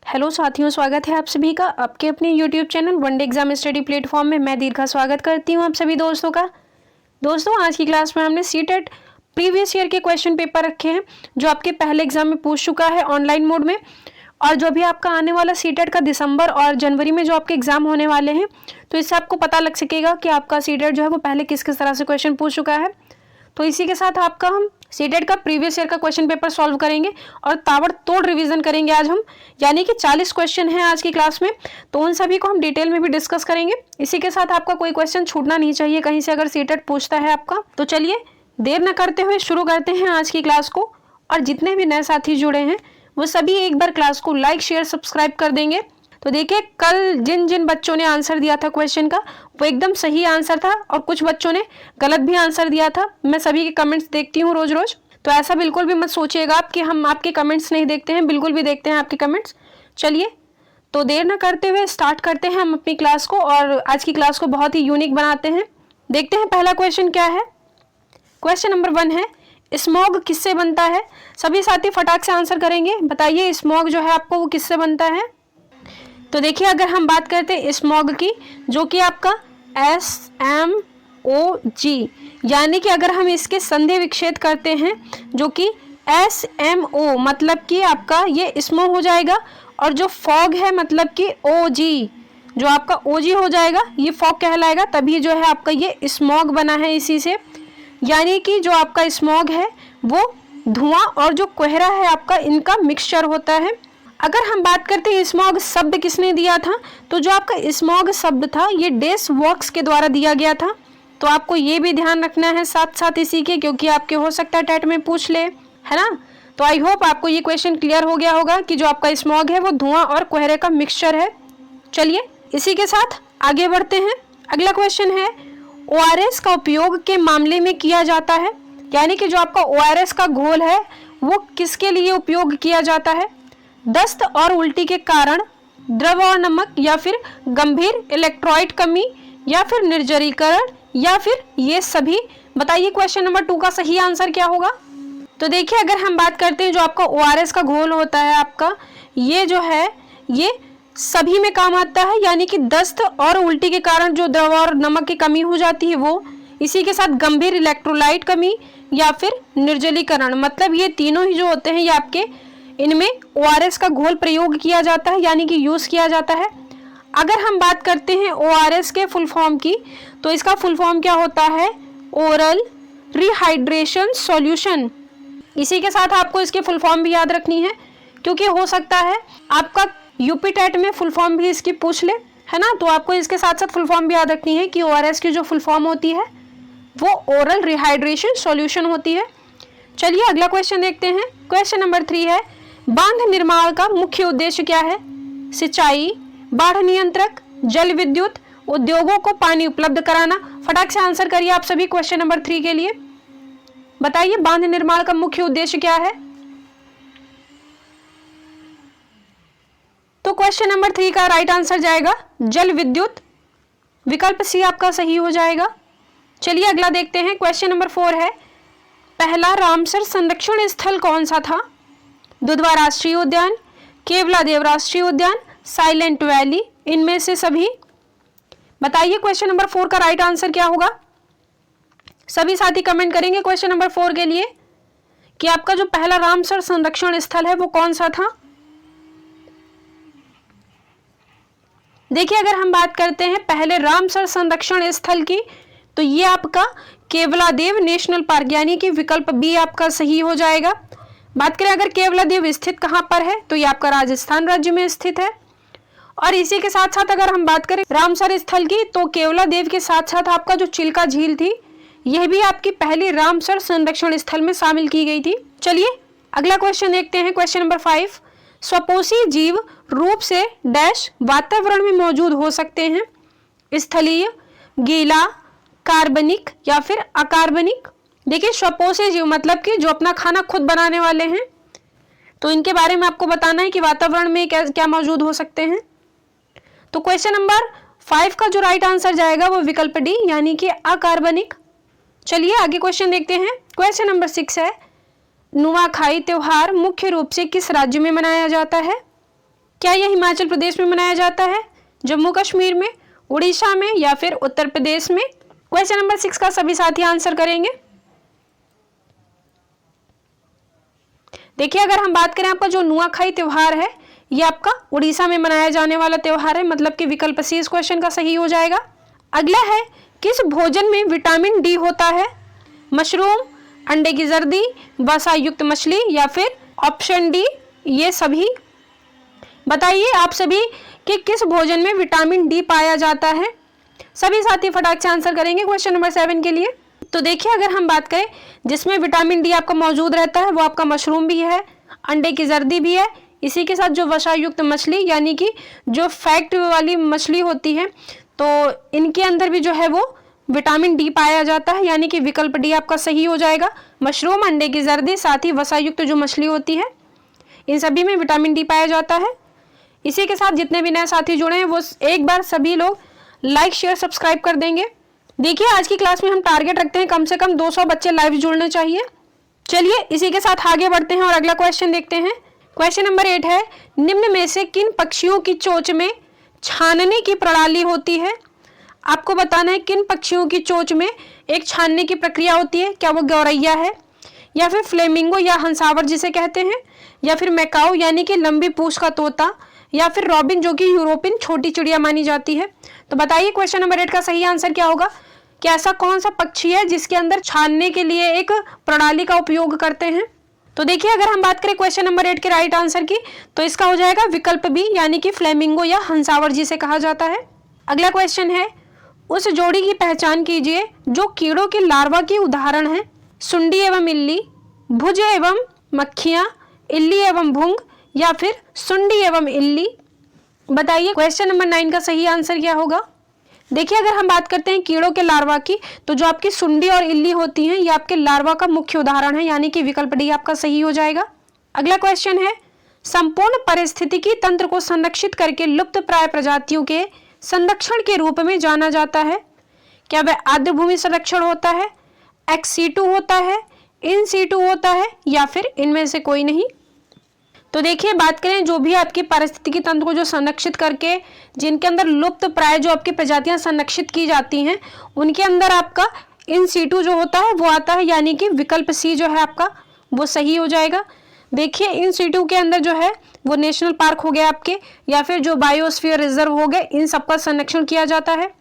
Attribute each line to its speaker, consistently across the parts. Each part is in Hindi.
Speaker 1: हेलो साथियों, स्वागत है आप सभी का आपके अपने YouTube channel one day exam study platform में। मैं दीर्घा स्वागत करती हूं आप सभी दोस्तों का। दोस्तों, आज की क्लास में हमने सीटेट प्रीवियस ईयर के क्वेश्चन पेपर रखे हैं जो आपके पहले एग्जाम में पूछ चुका है ऑनलाइन मोड में, और जो भी आपका आने वाला सीटेट का दिसंबर और जनवरी में जो आपके एग्जाम होने वाले हैं, तो इससे आपको पता लग सकेगा कि आपका सीटेट जो है वो पहले किस किस तरह से क्वेश्चन पूछ चुका है। तो इसी के साथ आपका हम सीटेट का प्रीवियस ईयर का क्वेश्चन पेपर सॉल्व करेंगे और ताबड़तोड़ रिवीजन करेंगे आज हम, यानी कि 40 क्वेश्चन हैं आज की क्लास में, तो उन सभी को हम डिटेल में भी डिस्कस करेंगे। इसी के साथ आपका कोई क्वेश्चन छूटना नहीं चाहिए कहीं से, अगर सीटेट पूछता है आपका। तो चलिए देर न करते हुए शुरू करते हैं आज की क्लास को, और जितने भी नए साथी जुड़े हैं वो सभी एक बार क्लास को लाइक शेयर सब्सक्राइब कर देंगे। तो देखिए, कल जिन जिन बच्चों ने आंसर दिया था क्वेश्चन का वो एकदम सही आंसर था, और कुछ बच्चों ने गलत भी आंसर दिया था। मैं सभी के कमेंट्स देखती हूँ रोज रोज, तो ऐसा बिल्कुल भी मत सोचिएगा आप कि हम आपके कमेंट्स नहीं देखते हैं, बिल्कुल भी देखते हैं आपके कमेंट्स। चलिए तो देर न करते हुए स्टार्ट करते हैं हम अपनी क्लास को, और आज की क्लास को बहुत ही यूनिक बनाते हैं। देखते हैं पहला क्वेश्चन क्या है। क्वेश्चन नंबर 1 है, स्मॉग किससे बनता है? सभी साथी फटाक से आंसर करेंगे। बताइए स्मॉग जो है आपको वो किससे बनता है? तो देखिए, अगर हम बात करते हैं स्मॉग की, जो कि आपका SMOG, यानी कि अगर हम इसके संधि विच्छेद करते हैं जो कि SMO, मतलब कि आपका ये स्मो हो जाएगा, और जो फॉग है मतलब कि OG, जो आपका OG हो जाएगा, ये फॉग कहलाएगा। तभी जो है आपका ये स्मॉग बना है इसी से, यानी कि जो आपका स्मॉग है वो धुआं और जो कोहरा है आपका, इनका मिक्सचर होता है। अगर हम बात करते हैं स्मॉग शब्द किसने दिया था, तो जो आपका स्मॉग शब्द था ये डेस वॉक्स के द्वारा दिया गया था। तो आपको ये भी ध्यान रखना है साथ साथ इसी के, क्योंकि आपके हो सकता है टेट में पूछ ले, है ना। तो आई होप आपको ये क्वेश्चन क्लियर हो गया होगा कि जो आपका स्मॉग है वो धुआं और कोहरे का मिक्सचर है। चलिए इसी के साथ आगे बढ़ते हैं। अगला क्वेश्चन है, ORS का उपयोग के मामले में किया जाता है, यानी कि जो आपका ORS का घोल है वो किसके लिए उपयोग किया जाता है? दस्त और उल्टी के कारण, द्रव और नमक, या फिर गंभीर इलेक्ट्रोलाइट कमी, या फिर निर्जलीकरण, या फिर ये सभी। बताइए क्वेश्चन नंबर 2 का सही आंसर क्या होगा? तो देखिए, अगर हम बात करते हैं जो आपका ORS का घोल होता है आपका, ये जो है ये सभी में काम आता है, यानी कि दस्त और उल्टी के कारण जो द्रव और नमक की कमी हो जाती है वो, इसी के साथ गंभीर इलेक्ट्रोलाइट कमी या फिर निर्जलीकरण, मतलब ये तीनों ही जो होते हैं ये आपके, इनमें ORS का घोल प्रयोग किया जाता है, यानी कि यूज़ किया जाता है। अगर हम बात करते हैं ORS के फुल फॉर्म की, तो इसका फुल फॉर्म क्या होता है? Oral rehydration solution. इसी के साथ आपको इसके फुल फॉर्म भी याद रखनी है, क्योंकि हो सकता है आपका यूपी टेट में फुल फॉर्म भी इसकी पूछ ले, है ना। तो आपको इसके साथ साथ फुल फॉर्म भी याद रखनी है कि ORS की जो फुल फॉर्म होती है वो ओरल रिहाइड्रेशन सॉल्यूशन होती है। चलिए अगला क्वेश्चन देखते हैं। क्वेश्चन नंबर 3 है, बांध निर्माण का मुख्य उद्देश्य क्या है? सिंचाई, बाढ़ नियंत्रक, जल विद्युत, उद्योगों को पानी उपलब्ध कराना। फटाक से आंसर करिए आप सभी क्वेश्चन नंबर 3 के लिए। बताइए बांध निर्माण का मुख्य उद्देश्य क्या है? तो क्वेश्चन नंबर 3 का राइट आंसर जाएगा जल विद्युत। विकल्प सी आपका सही हो जाएगा। चलिए अगला देखते हैं। क्वेश्चन नंबर 4 है, पहला रामसर संरक्षण स्थल कौन सा था? दुधवा राष्ट्रीय उद्यान, केवलादेव राष्ट्रीय उद्यान, साइलेंट वैली, इनमें से सभी। बताइए क्वेश्चन नंबर 4 का राइट आंसर क्या होगा? सभी साथी कमेंट करेंगे क्वेश्चन नंबर 4 के लिए कि आपका जो पहला रामसर संरक्षण स्थल है वो कौन सा था। देखिए, अगर हम बात करते हैं पहले रामसर संरक्षण स्थल की, तो ये आपका केवलादेव नेशनल पार्क, यानी कि विकल्प बी आपका सही हो जाएगा। बात करें अगर केवलादेव स्थित कहाँ पर है, तो ये आपका राजस्थान राज्य में स्थित है। और इसी के साथ साथ अगर हम बात करें रामसर स्थल की, तो केवलादेव के साथ साथ आपका जो चिल्का झील थी, यह भी आपकी पहली रामसर संरक्षण स्थल में शामिल की गई थी। चलिए अगला क्वेश्चन देखते हैं। क्वेश्चन नंबर 5, स्वपोषी जीव रूप से डैश वातावरण में मौजूद हो सकते हैं? स्थलीय, गीला, कार्बनिक, या फिर अकार्बनिक। देखिए, स्वपोषी जीव मतलब कि जो अपना खाना खुद बनाने वाले हैं, तो इनके बारे में आपको बताना है कि वातावरण में क्या मौजूद हो सकते हैं। तो क्वेश्चन नंबर 5 का जो राइट आंसर जाएगा वो विकल्प डी, यानी कि अकार्बनिक। चलिए आगे क्वेश्चन देखते हैं। क्वेश्चन नंबर 6 है, नुआखाई त्योहार मुख्य रूप से किस राज्य में मनाया जाता है? क्या यह हिमाचल प्रदेश में मनाया जाता है, जम्मू कश्मीर में, उड़ीसा में या फिर उत्तर प्रदेश में? क्वेश्चन नंबर 6 का सभी साथी आंसर करेंगे। देखिए अगर हम बात करें आपका जो नुआखाई त्योहार है ये आपका उड़ीसा में मनाया जाने वाला त्योहार है, मतलब कि विकल्प सी इस क्वेश्चन का सही हो जाएगा। अगला है किस भोजन में विटामिन डी होता है, मशरूम, अंडे की जर्दी, वसा युक्त मछली या फिर ऑप्शन डी ये सभी? बताइए आप सभी कि किस भोजन में विटामिन डी पाया जाता है। सभी साथी फटाक से आंसर करेंगे क्वेश्चन नंबर 7 के लिए। तो देखिए अगर हम बात करें जिसमें विटामिन डी आपका मौजूद रहता है वो आपका मशरूम भी है, अंडे की जर्दी भी है, इसी के साथ जो वसा युक्त मछली यानी कि जो फैट वाली मछली होती है तो इनके अंदर भी जो है वो विटामिन डी पाया जाता है, यानी कि विकल्प डी आपका सही हो जाएगा। मशरूम, अंडे की जर्दी, साथ ही वसा युक्त जो मछली होती है इन सभी में विटामिन डी पाया जाता है। इसी के साथ जितने भी नए साथी जुड़े हैं वो एक बार सभी लोग लाइक शेयर सब्सक्राइब कर देंगे। देखिए आज की क्लास में हम टारगेट रखते हैं कम से कम 200 बच्चे लाइव जुड़ने चाहिए। चलिए इसी के साथ आगे बढ़ते हैं और अगला क्वेश्चन देखते हैं। क्वेश्चन नंबर 8 है निम्न में से किन पक्षियों की चोंच में छानने की प्रणाली होती है? आपको बताना है किन पक्षियों की चोंच में एक छानने की प्रक्रिया होती है। क्या वो गौरैया है या फिर फ्लेमिंगो या हंसावर जिसे कहते हैं, या फिर मैकाओ यानी कि लंबी पूंछ का तोता, या फिर रॉबिन जो कि यूरोपियन छोटी चिड़िया मानी जाती है? तो बताइए क्वेश्चन नंबर 8 का सही आंसर क्या होगा। कि ऐसा कौन सा पक्षी है जिसके अंदर छानने के लिए एक प्रणाली का उपयोग करते हैं? तो देखिए अगर हम बात करें क्वेश्चन नंबर 8 के राइट आंसर की तो इसका हो जाएगा विकल्प बी यानी कि फ्लेमिंगो या हंसावर जिसे कहा जाता है। अगला क्वेश्चन है उस जोड़ी की पहचान कीजिए जो कीड़ों के लार्वा की उदाहरण है। सुंडी एवं इल्ली, भुज एवं मक्खियां, इल्ली एवं भुंग या फिर सुंडी एवं इल्ली? बताइए क्वेश्चन नंबर 9 का सही आंसर क्या होगा। देखिए अगर हम बात करते हैं कीड़ों के लार्वा की तो जो आपकी सुंडी और इल्ली होती हैं ये आपके लार्वा का मुख्य उदाहरण है, यानी कि विकल्प डी आपका सही हो जाएगा। अगला क्वेश्चन है संपूर्ण पारिस्थितिकी तंत्र को संरक्षित करके लुप्त प्राय प्रजातियों के संरक्षण के रूप में जाना जाता है। क्या वह आर्द्र भूमि संरक्षण होता है, एक्स सीटू होता है, इन सीटू होता है या फिर इनमें से कोई नहीं? तो देखिए बात करें जो भी आपकी पारिस्थितिकी तंत्र को जो संरक्षित करके जिनके अंदर लुप्त प्राय जो आपकी प्रजातियां संरक्षित की जाती हैं उनके अंदर आपका इन सीटू जो होता है वो आता है, यानी कि विकल्प सी जो है आपका वो सही हो जाएगा। देखिए इन सीटू के अंदर जो है वो नेशनल पार्क हो गया आपके या फिर जो बायोस्फीयर रिजर्व हो गए, इन सबका संरक्षण किया जाता है।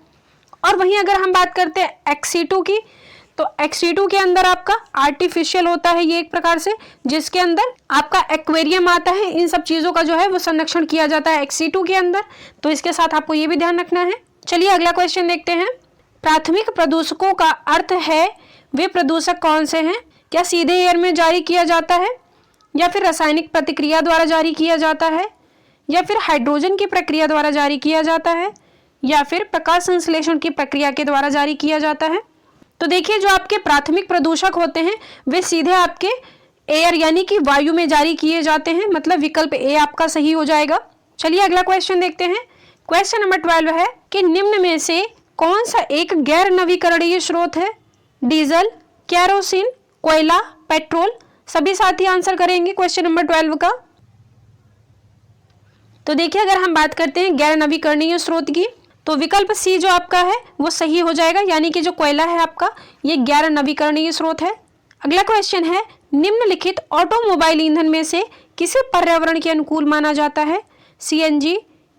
Speaker 1: और वहीं अगर हम बात करते हैं एक्सीटू की तो एक्सीटू के अंदर आपका आर्टिफिशियल होता है ये एक प्रकार से, जिसके अंदर आपका एक्वेरियम आता है। इन सब चीजों का जो है वो संरक्षण किया जाता है एक्सीटू के अंदर, तो इसके साथ आपको ये भी ध्यान रखना है। चलिए अगला क्वेश्चन देखते हैं। प्राथमिक प्रदूषकों का अर्थ है वे प्रदूषक कौन से हैं? क्या सीधे एयर में जारी किया जाता है या फिर रासायनिक प्रतिक्रिया द्वारा जारी किया जाता है या फिर हाइड्रोजन की प्रक्रिया द्वारा जारी किया जाता है या फिर प्रकाश संश्लेषण की प्रक्रिया के द्वारा जारी किया जाता है? तो देखिए जो आपके प्राथमिक प्रदूषक होते हैं वे सीधे आपके एयर यानी कि वायु में जारी किए जाते हैं, मतलब विकल्प ए आपका सही हो जाएगा। चलिए अगला क्वेश्चन देखते हैं। क्वेश्चन नंबर 12 है कि निम्न में से कौन सा एक गैर नवीकरणीय स्रोत है? डीजल, केरोसिन, कोयला, पेट्रोल? सभी साथी आंसर करेंगे क्वेश्चन नंबर 12 का। तो देखिए अगर हम बात करते हैं गैर नवीकरणीय स्रोत की तो विकल्प सी जो आपका है वो सही हो जाएगा, यानी कि जो कोयला है आपका ये गैर नवीकरणीय स्रोत है। अगला क्वेश्चन है निम्नलिखित ऑटोमोबाइल ईंधन में से किसे पर्यावरण के अनुकूल माना जाता है? सीएनजी,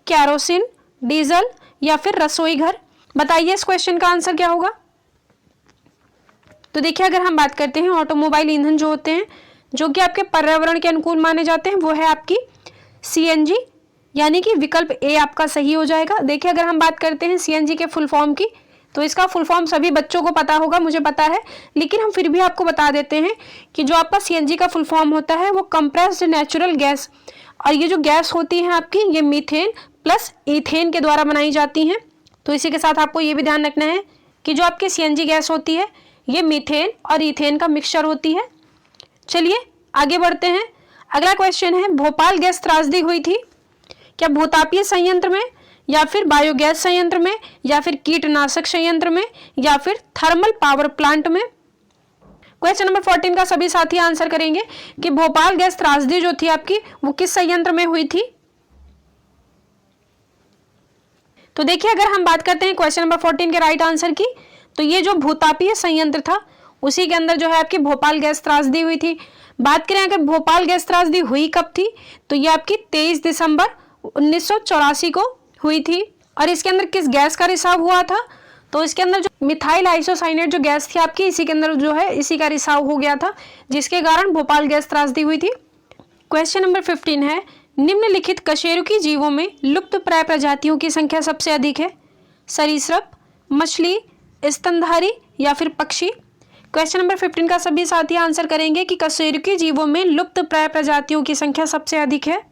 Speaker 1: केरोसिन, डीजल या फिर रसोई घर? बताइए इस क्वेश्चन का आंसर क्या होगा। तो देखिए अगर हम बात करते हैं ऑटोमोबाइल ईंधन जो होते हैं जो कि आपके पर्यावरण के अनुकूल माने जाते हैं वो है आपकी सीएनजी, यानी कि विकल्प ए आपका सही हो जाएगा। देखिए अगर हम बात करते हैं सीएनजी के फुल फॉर्म की तो इसका फुल फॉर्म सभी बच्चों को पता होगा, मुझे पता है, लेकिन हम फिर भी आपको बता देते हैं कि जो आपका सीएनजी का फुल फॉर्म होता है वो कंप्रेस्ड नेचुरल गैस, और ये जो गैस होती है आपकी ये मीथेन प्लस ईथेन के द्वारा बनाई जाती हैं। तो इसी के साथ आपको ये भी ध्यान रखना है कि जो आपकी सीएनजी गैस होती है ये मीथेन और ईथेन का मिक्सचर होती है। चलिए आगे बढ़ते हैं। अगला क्वेश्चन है भोपाल गैस त्रासदी हुई थी क्या भूतापीय संयंत्र में या फिर बायोगैस संयंत्र में या फिर कीटनाशक संयंत्र में या फिर थर्मल पावर प्लांट में? क्वेश्चन नंबर 14 का सभी साथी आंसर करेंगे कि भोपाल गैस त्रासदी जो थी आपकी वो किस संयंत्र में हुई थी। तो देखिए अगर हम बात करते हैं क्वेश्चन नंबर 14 के राइट आंसर की, तो ये जो भूतापीय संयंत्र था उसी के अंदर जो है आपकी भोपाल गैस त्रासदी हुई थी। बात करें अगर भोपाल गैस त्रासदी हुई कब थी, तो ये आपकी 23 दिसंबर 1984 को हुई थी। और इसके अंदर किस गैस का रिसाव हुआ था, तो इसके अंदर जो मिथाइल आइसोसाइनेट जो गैस थी आपकी, इसी के अंदर जो है इसी का रिसाव हो गया था, जिसके कारण भोपाल गैस त्रासदी हुई थी। क्वेश्चन नंबर 15 है, निम्नलिखित कशेरुकी जीवों में लुप्तप्राय प्रजातियों की संख्या सबसे अधिक है? सरीसृप, मछली, स्तनधारी या फिर पक्षी? क्वेश्चन नंबर 15 का सभी साथी आंसर करेंगे कि कशेरुकी जीवों में लुप्तप्राय प्रजातियों की संख्या सबसे अधिक है।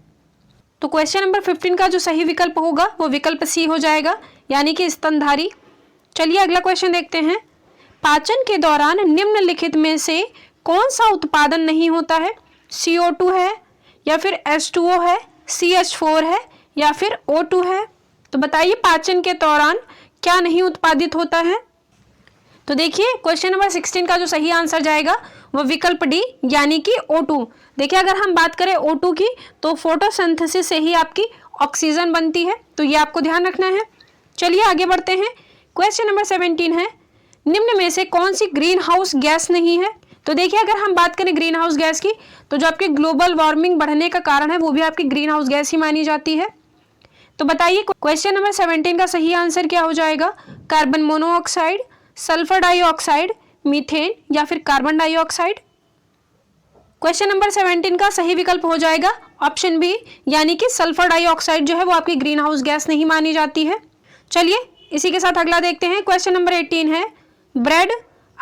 Speaker 1: तो क्वेश्चन नंबर 15 का जो सही विकल्प होगा वो विकल्प सी हो जाएगा, यानी कि स्तनधारी। चलिए अगला क्वेश्चन देखते हैं। पाचन के दौरान निम्नलिखित में से कौन सा उत्पादन नहीं होता है? CO2 है या फिर H2O है, CH4 है या फिर O2 है? तो बताइए पाचन के दौरान क्या नहीं उत्पादित होता है? तो देखिए क्वेश्चन नंबर 16 का जो सही आंसर जाएगा वो विकल्प डी, यानी कि O2। देखिए अगर हम बात करें O2 की, तो फोटोसिंथेसिस से ही आपकी ऑक्सीजन बनती है, तो ये आपको ध्यान रखना है। चलिए आगे बढ़ते हैं। क्वेश्चन नंबर 17 है, निम्न में से कौन सी ग्रीन हाउस गैस नहीं है? तो देखिए अगर हम बात करें ग्रीन हाउस गैस की, तो जो आपकी ग्लोबल वार्मिंग बढ़ने का कारण है वो भी आपकी ग्रीन हाउस गैस ही मानी जाती है। तो बताइए क्वेश्चन नंबर 17 का सही आंसर क्या हो जाएगा? Carbon monoxide, sulphur dioxide, methane या फिर कार्बन डाइऑक्साइड? क्वेश्चन नंबर 17 का सही विकल्प हो जाएगा ऑप्शन बी, यानी कि सल्फर डाइऑक्साइड जो है वो आपकी ग्रीन हाउस गैस नहीं मानी जाती है। चलिए इसी के साथ अगला देखते हैं। क्वेश्चन नंबर 18 है, ब्रेड,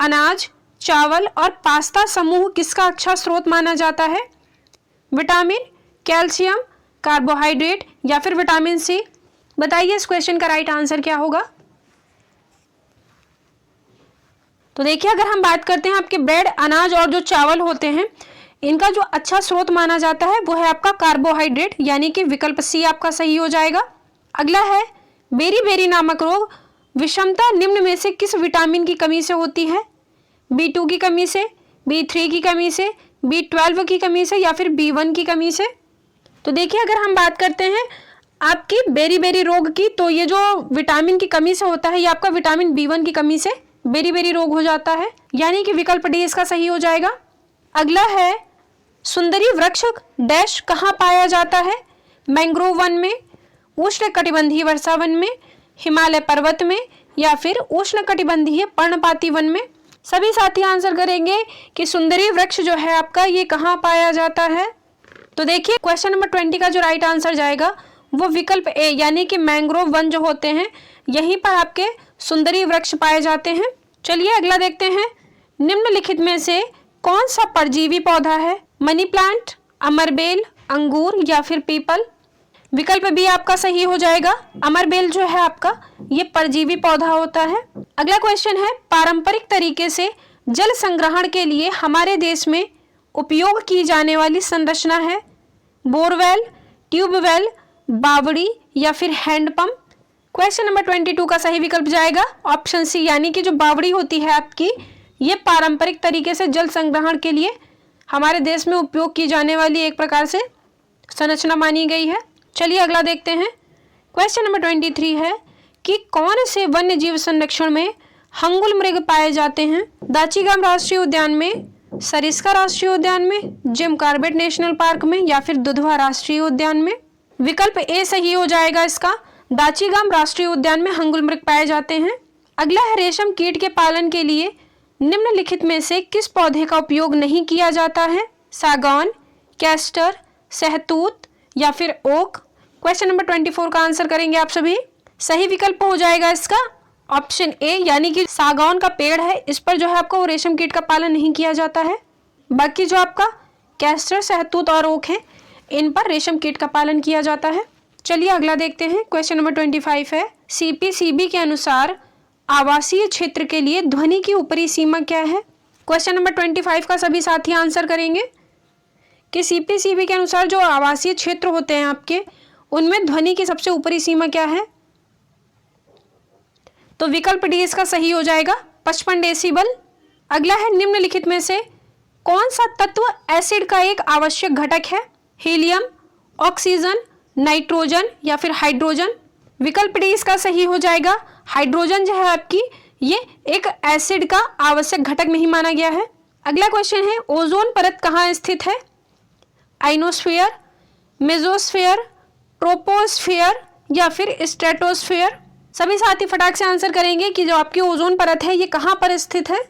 Speaker 1: अनाज, चावल और पास्ता समूह किसका अच्छा स्रोत माना जाता है? विटामिन, कैल्शियम, कार्बोहाइड्रेट या फिर विटामिन सी? बताइए इस क्वेश्चन का राइट आंसर क्या होगा? तो देखिए अगर हम बात करते हैं आपके ब्रेड, अनाज और जो चावल होते हैं, इनका जो अच्छा स्रोत माना जाता है वो है आपका कार्बोहाइड्रेट, यानी कि विकल्प सी आपका सही हो जाएगा। अगला है, बेरी-बेरी नामक रोग विषमता निम्न में से किस विटामिन की कमी से होती है? B2 की कमी से, B3 की कमी से, B12 की कमी से या फिर B1 की कमी से? तो देखिए अगर हम बात करते हैं आपकी बेरी-बेरी रोग की, तो ये जो विटामिन की कमी से होता है ये आपका विटामिन B1 की कमी से बेरी-बेरी रोग हो जाता है, यानी कि विकल्प डी इसका सही हो जाएगा। अगला है, सुंदरी वृक्ष डैश कहाँ पाया जाता है? मैंग्रोव वन में, उष्णकटिबंधीय वर्षा वन में, हिमालय पर्वत में या फिर उष्णकटिबंधीय पर्णपाती वन में? सभी साथी आंसर करेंगे कि सुंदरी वृक्ष जो है आपका ये कहाँ पाया जाता है। तो देखिए क्वेश्चन नंबर 20 का जो राइट आंसर जाएगा वो विकल्प ए, यानी कि मैंग्रोव वन जो होते हैं यहीं पर आपके सुंदरी वृक्ष पाए जाते हैं। चलिए अगला देखते हैं, निम्नलिखित में से कौन सा परजीवी पौधा है? मनी प्लांट, अमरबेल, अंगूर या फिर पीपल? विकल्प बी आपका सही हो जाएगा। अमरबेल जो है आपका ये परजीवी पौधा होता है। अगला क्वेश्चन है, पारंपरिक तरीके से जल संग्रहण के लिए हमारे देश में उपयोग की जाने वाली संरचना है? बोरवेल, ट्यूबवेल, बावड़ी या फिर हैंडपंप? क्वेश्चन नंबर 22 का सही विकल्प जाएगा ऑप्शन सी, यानी कि जो बावड़ी होती है आपकी ये पारंपरिक तरीके से जल संग्रहण के लिए हमारे देश में उपयोग की जाने वाली एक प्रकार से संरचना मानी गई है। चलिए अगला देखते हैं। क्वेश्चन नंबर 23 है कि कौन से वन्य जीव संरक्षण में हंगुल मृग पाए जाते हैं? दाचीगाम राष्ट्रीय उद्यान में, सरिस्का राष्ट्रीय उद्यान में, जिम कॉर्बेट नेशनल पार्क में या फिर दुधवा राष्ट्रीय उद्यान में? विकल्प ए सही हो जाएगा इसका, दाचीगाम राष्ट्रीय उद्यान में हंगुल मृग पाए जाते हैं। अगला है, रेशम कीट के पालन के लिए निम्नलिखित में से किस पौधे का उपयोग नहीं किया जाता है? सागौन, कैस्टर, सहतूत या फिर ओक? क्वेश्चन नंबर 24 का आंसर करेंगे आप सभी। सही विकल्प हो जाएगा इसका ऑप्शन ए, यानी कि सागौन का पेड़ है इस पर जो है आपको वो रेशम कीट का पालन नहीं किया जाता है। बाकी जो आपका कैस्टर, सहतूत और ओक है इन पर रेशम कीट का पालन किया जाता है। चलिए अगला देखते हैं। क्वेश्चन नंबर 25 है, CPCB के अनुसार आवासीय क्षेत्र के लिए ध्वनि की ऊपरी सीमा क्या है? क्वेश्चन नंबर 25 का सभी साथी आंसर करेंगे कि CPCB के अनुसार जो आवासीय क्षेत्र होते हैं आपके उनमें ध्वनि की सबसे ऊपरी सीमा क्या है? तो विकल्प डी इसका सही हो जाएगा 55 डेसिबल। अगला है, निम्नलिखित में से कौन सा तत्व एसिड का एक आवश्यक घटक है? हीलियम, ऑक्सीजन, नाइट्रोजन या फिर हाइड्रोजन? विकल्प डी इसका सही हो जाएगा। हाइड्रोजन जो है आपकी ये एक एसिड का आवश्यक घटक नहीं माना गया है। अगला क्वेश्चन है, ओजोन परत कहाँ स्थित है? आइनोस्फीयर, मेसोस्फीयर, ट्रोपोस्फीयर या फिर स्ट्रेटोस्फीयर? सभी साथी फटाक से आंसर करेंगे कि जो आपकी ओजोन परत है ये कहाँ पर स्थित है।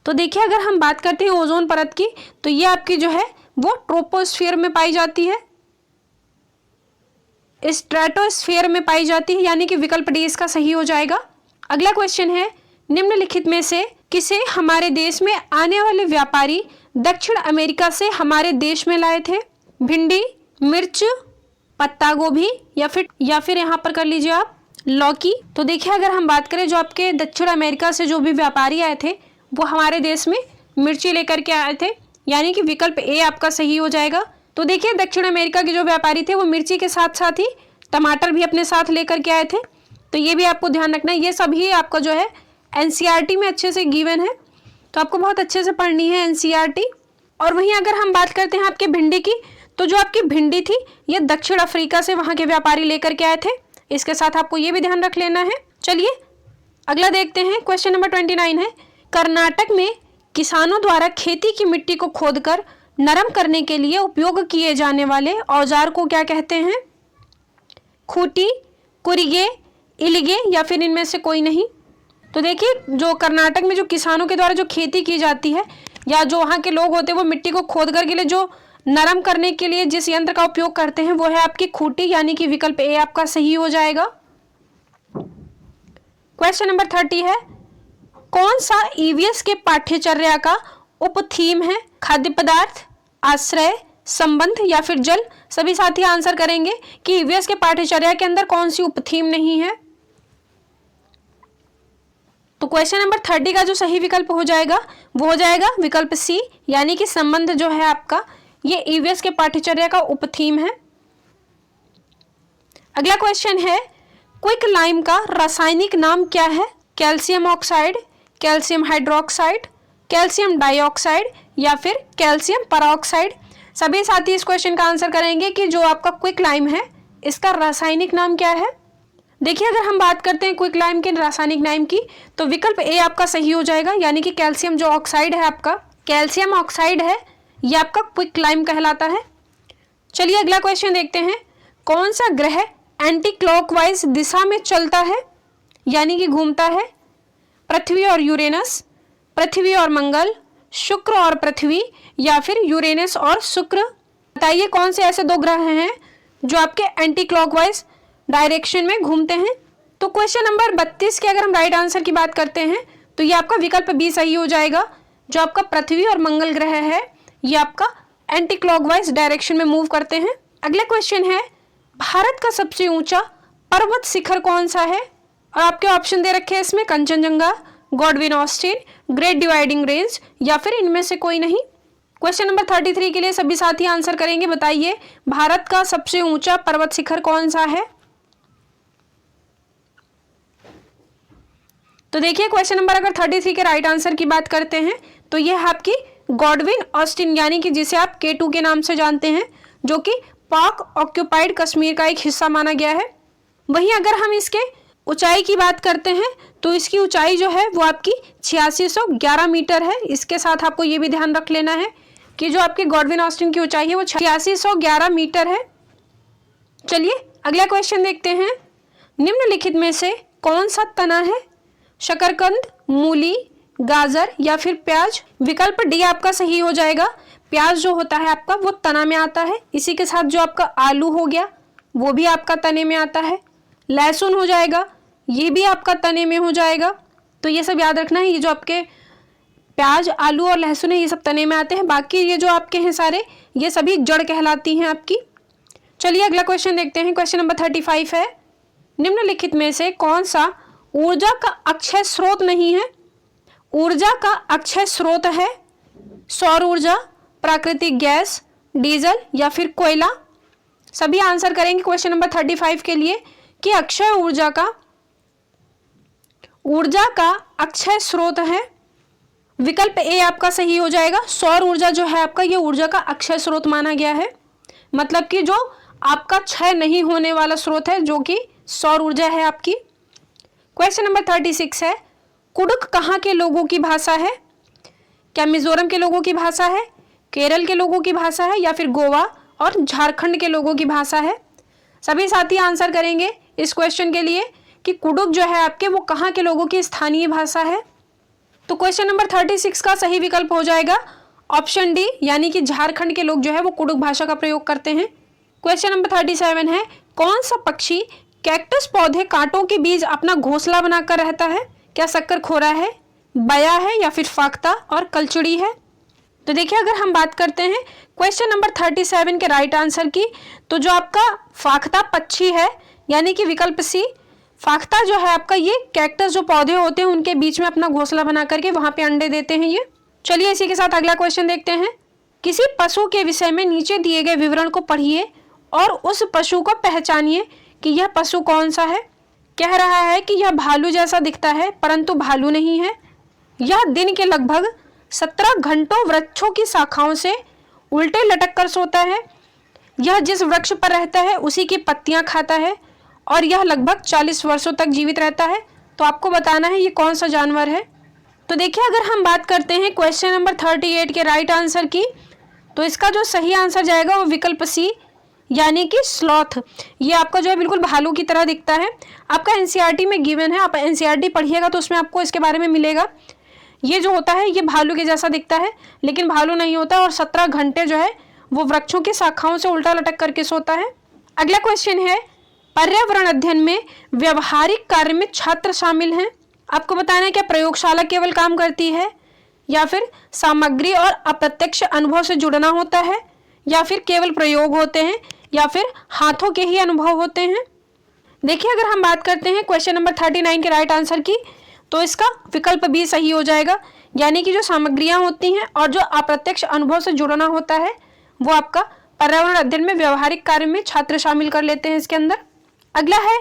Speaker 1: तो देखिए, अगर हम बात करते हैं ओजोन परत की तो ये आपकी जो है वो ट्रोपोस्फीयर में पाई जाती है, स्ट्रेटोस्फीयर में पाई जाती है, यानी कि विकल्प डी इसका सही हो जाएगा। अगला क्वेश्चन है, निम्नलिखित में से किसे हमारे देश में आने वाले व्यापारी दक्षिण अमेरिका से हमारे देश में लाए थे? भिंडी, मिर्च, पत्ता गोभी या फिर यहाँ पर कर लीजिए आप लौकी। तो देखिए, अगर हम बात करें जो आपके दक्षिण अमेरिका से जो भी व्यापारी आए थे वो हमारे देश में मिर्ची लेकर के आए थे, यानी कि विकल्प ए आपका सही हो जाएगा। तो देखिए, दक्षिण अमेरिका के जो व्यापारी थे वो मिर्ची के साथ साथ ही टमाटर भी अपने साथ लेकर के आए थे। तो ये भी आपको ध्यान रखना है, ये सभी आपका जो है एनसीईआरटी में अच्छे से गिवन है, तो आपको बहुत अच्छे से पढ़नी है एनसीईआरटी। और वहीं अगर हम बात करते हैं आपके भिंडी की, तो जो आपकी भिंडी थी ये दक्षिण अफ्रीका से वहाँ के व्यापारी लेकर के आए थे, इसके साथ आपको ये भी ध्यान रख लेना है। चलिए अगला देखते हैं, क्वेश्चन नंबर 29 है, कर्नाटक में किसानों द्वारा खेती की मिट्टी को खोदकर नरम करने के लिए उपयोग किए जाने वाले औजार को क्या कहते हैं? खूंटी, कुरिगे, इलिगे या फिर इनमें से कोई नहीं? तो देखिए, जो कर्नाटक में जो किसानों के द्वारा जो खेती की जाती है या जो वहाँ के लोग होते हैं वो मिट्टी को खोद कर के लिए जो नरम करने के लिए जिस यंत्र का उपयोग करते हैं वो है आपकी खूंटी, यानी कि विकल्प ए आपका सही हो जाएगा। क्वेश्चन नंबर 30 है, कौन सा ईवीएस के पाठ्यचर्या का उप थीम है? खाद्य पदार्थ, आश्रय, संबंध या फिर जल? सभी साथी आंसर करेंगे कि ईवीएस के पाठ्यचर्या के अंदर कौन सी उप थीम नहीं है। तो क्वेश्चन नंबर 30 का जो सही विकल्प हो जाएगा वो हो जाएगा विकल्प सी, यानी कि संबंध जो है आपका ये ईवीएस के पाठ्यचर्या का उप थीम है। अगला क्वेश्चन है, क्विक लाइम का रासायनिक नाम क्या है? Calcium oxide, calcium hydroxide, calcium dioxide या फिर कैल्शियम परऑक्साइड? सभी साथी इस क्वेश्चन का आंसर करेंगे कि जो आपका क्विक लाइम है इसका रासायनिक नाम क्या है। देखिए, अगर हम बात करते हैं क्विक लाइम के रासायनिक नाम की तो विकल्प ए आपका सही हो जाएगा, यानी कि कैल्शियम जो ऑक्साइड है आपका कैल्शियम ऑक्साइड है ये आपका क्विक लाइम कहलाता है। चलिए अगला क्वेश्चन देखते हैं, कौन सा ग्रह एंटी क्लॉकवाइज दिशा में चलता है यानी कि घूमता है? पृथ्वी और यूरेनस, पृथ्वी और मंगल, शुक्र और पृथ्वी या फिर यूरेनस और शुक्र? बताइए कौन से ऐसे दो ग्रह हैं जो आपके एंटी क्लॉकवाइज डायरेक्शन में घूमते हैं। तो क्वेश्चन नंबर 32 के अगर हम राइट आंसर की बात करते हैं तो ये आपका विकल्प बी सही हो जाएगा। जो आपका पृथ्वी और मंगल ग्रह है ये आपका एंटी क्लॉकवाइज डायरेक्शन में मूव करते हैं। अगला क्वेश्चन है, भारत का सबसे ऊंचा पर्वत शिखर कौन सा है? और आपके ऑप्शन दे रखे हैं इसमें Kanchenjunga, Godwin Austen, great dividing range या फिर इनमें से कोई नहीं। क्वेश्चन नंबर 33 के लिए सभी साथी आंसर करेंगे। बताइए भारत का सबसे ऊंचा पर्वत शिखर कौन सा है? तो देखिए, क्वेश्चन नंबर अगर 33 के राइट आंसर की बात करते हैं तो यह है आपकी गॉडविन ऑस्टिन, यानी कि जिसे आप K2 के नाम से जानते हैं, जो कि पाक ऑक्यूपाइड कश्मीर का एक हिस्सा माना गया है। वहीं अगर हम इसके ऊंचाई की बात करते हैं तो इसकी ऊंचाई जो है वो आपकी 8611 मीटर है। इसके साथ आपको ये भी ध्यान रख लेना है कि जो आपके गॉडविन ऑस्टिन की ऊंचाई है वो 8611 मीटर है। चलिए अगला क्वेश्चन देखते हैं, निम्नलिखित में से कौन सा तना है? शकरकंद, मूली, गाजर या फिर प्याज? विकल्प डी आपका सही हो जाएगा। प्याज जो होता है आपका वो तना में आता है। इसी के साथ जो आपका आलू हो गया वो भी आपका तने में आता है। लहसुन हो जाएगा, ये भी आपका तने में हो जाएगा। तो ये सब याद रखना है, ये जो आपके प्याज, आलू और लहसुन है ये सब तने में आते हैं। बाकी ये जो आपके हैं सारे ये सभी जड़ कहलाती हैं आपकी। चलिए अगला क्वेश्चन देखते हैं। क्वेश्चन नंबर 35 है, निम्नलिखित में से कौन सा ऊर्जा का अक्षय स्रोत नहीं है? ऊर्जा का अक्षय स्रोत है सौर ऊर्जा, प्राकृतिक गैस, डीजल या फिर कोयला? सभी आंसर करेंगे क्वेश्चन नंबर 35 के लिए कि अक्षय ऊर्जा का अक्षय स्रोत है। विकल्प ए आपका सही हो जाएगा। सौर ऊर्जा जो है आपका ये ऊर्जा का अक्षय स्रोत माना गया है। मतलब कि जो आपका क्षय नहीं होने वाला स्रोत है, जो कि सौर ऊर्जा है आपकी। क्वेश्चन नंबर 36 है, कुडुख कहाँ के लोगों की भाषा है? क्या मिजोरम के लोगों की भाषा है, केरल के लोगों की भाषा है, या फिर गोवा और झारखंड के लोगों की भाषा है? सभी साथी आंसर करेंगे इस क्वेश्चन के लिए कि कुडुख जो है आपके वो कहाँ के लोगों की स्थानीय भाषा है। तो क्वेश्चन नंबर 36 का सही विकल्प हो जाएगा ऑप्शन डी, यानी कि झारखंड के लोग जो है वो कुडुख भाषा का प्रयोग करते हैं। क्वेश्चन नंबर 37 है, कौन सा पक्षी कैक्टस पौधे कांटों के बीच अपना घोंसला बनाकर रहता है? क्या शक्करखोरा है, बया है, या फिर फाख्ता और कलचुड़ी है? तो देखिए, अगर हम बात करते हैं क्वेश्चन नंबर 37 के राइट आंसर की, तो जो आपका फाख्ता पक्षी है, यानी कि विकल्प सी, फाख्ता जो है आपका ये कैक्टस जो पौधे होते हैं उनके बीच में अपना घोंसला बना करके वहां पे अंडे देते हैं ये। चलिए इसी के साथ अगला क्वेश्चन देखते हैं। किसी पशु के विषय में नीचे दिए गए विवरण को पढ़िए और उस पशु को पहचानिए कि यह पशु कौन सा है। कह रहा है कि यह भालू जैसा दिखता है परंतु भालू नहीं है। यह दिन के लगभग 17 घंटों वृक्षों की शाखाओं से उल्टे लटक कर सोता है। यह जिस वृक्ष पर रहता है उसी की पत्तियां खाता है और यह लगभग 40 वर्षों तक जीवित रहता है। तो आपको बताना है ये कौन सा जानवर है। तो देखिए, अगर हम बात करते हैं क्वेश्चन नंबर 38 के राइट आंसर की, तो इसका जो सही आंसर जाएगा वो विकल्प सी, यानी कि स्लॉथ। ये आपका जो है बिल्कुल भालू की तरह दिखता है। आपका एनसीईआरटी में गिवन है, आप एनसीईआरटी पढ़िएगा तो उसमें आपको इसके बारे में मिलेगा। ये जो होता है ये भालू के जैसा दिखता है, लेकिन भालू नहीं होता और 17 घंटे जो है वो वृक्षों की शाखाओं से उल्टा लटक करके सोता है। अगला क्वेश्चन है, पर्यावरण अध्ययन में व्यवहारिक कार्य में छात्र शामिल हैं। आपको बताना है क्या प्रयोगशाला केवल काम करती है, या फिर सामग्री और अप्रत्यक्ष अनुभव से जुड़ना होता है, या फिर केवल प्रयोग होते हैं, या फिर हाथों के ही अनुभव होते हैं। देखिए, अगर हम बात करते हैं क्वेश्चन नंबर 39 के राइट आंसर की, तो इसका विकल्प भी सही हो जाएगा, यानी कि जो सामग्रियां होती हैं और जो अप्रत्यक्ष अनुभव से जुड़ना होता है वो आपका पर्यावरण अध्ययन में व्यवहारिक कार्य में छात्र शामिल कर लेते हैं इसके अंदर। अगला है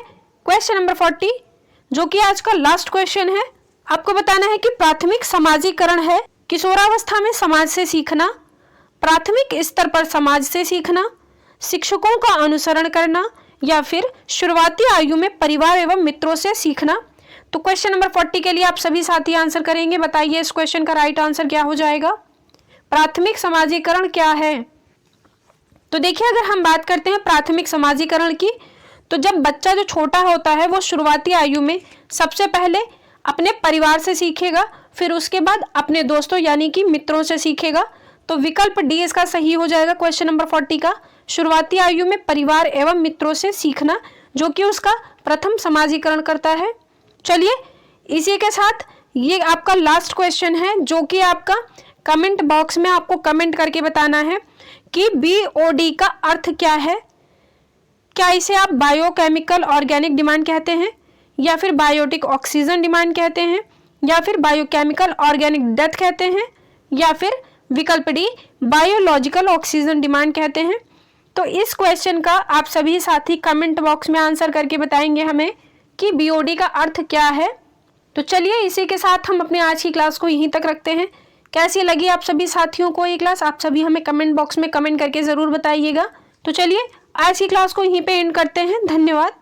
Speaker 1: क्वेश्चन नंबर 40, जो कि आज का लास्ट क्वेश्चन है। आपको बताना है कि प्राथमिक समाजीकरण है किशोरावस्था में समाज से सीखना, प्राथमिक स्तर पर समाज से सीखना, शिक्षकों का अनुसरण करना, या फिर शुरुआती आयु में परिवार एवं मित्रों से सीखना। तो क्वेश्चन नंबर 40 के लिए आप सभी साथी आंसर करेंगे। बताइए इस क्वेश्चन का राइट आंसर क्या हो जाएगा। प्राथमिक समाजीकरण क्या है? तो देखिए, अगर हम बात करते हैं प्राथमिक समाजीकरण की, तो जब बच्चा जो छोटा होता है वो शुरुआती आयु में सबसे पहले अपने परिवार से सीखेगा, फिर उसके बाद अपने दोस्तों यानी कि मित्रों से सीखेगा। तो विकल्प डी इसका सही हो जाएगा क्वेश्चन नंबर 40 का, शुरुआती आयु में परिवार एवं मित्रों से सीखना, जो कि उसका प्रथम समाजीकरण करता है। चलिए इसी के साथ ये आपका लास्ट क्वेश्चन है, जो कि आपका कमेंट बॉक्स में आपको कमेंट करके बताना है कि BOD का अर्थ क्या है। क्या इसे आप बायोकेमिकल ऑर्गेनिक डिमांड कहते हैं, या फिर बायोटिक ऑक्सीजन डिमांड कहते हैं, या फिर बायोकेमिकल ऑर्गेनिक डेथ कहते हैं, या फिर विकल्प डी बायोलॉजिकल ऑक्सीजन डिमांड कहते हैं। तो इस क्वेश्चन का आप सभी साथी कमेंट बॉक्स में आंसर करके बताएंगे हमें कि BOD का अर्थ क्या है। तो चलिए इसी के साथ हम अपने आज की क्लास को यहीं तक रखते हैं। कैसी लगी आप सभी साथियों को ये क्लास, आप सभी हमें कमेंट बॉक्स में कमेंट करके ज़रूर बताइएगा। तो चलिए आज की क्लास को यहीं पे एंड करते हैं। धन्यवाद।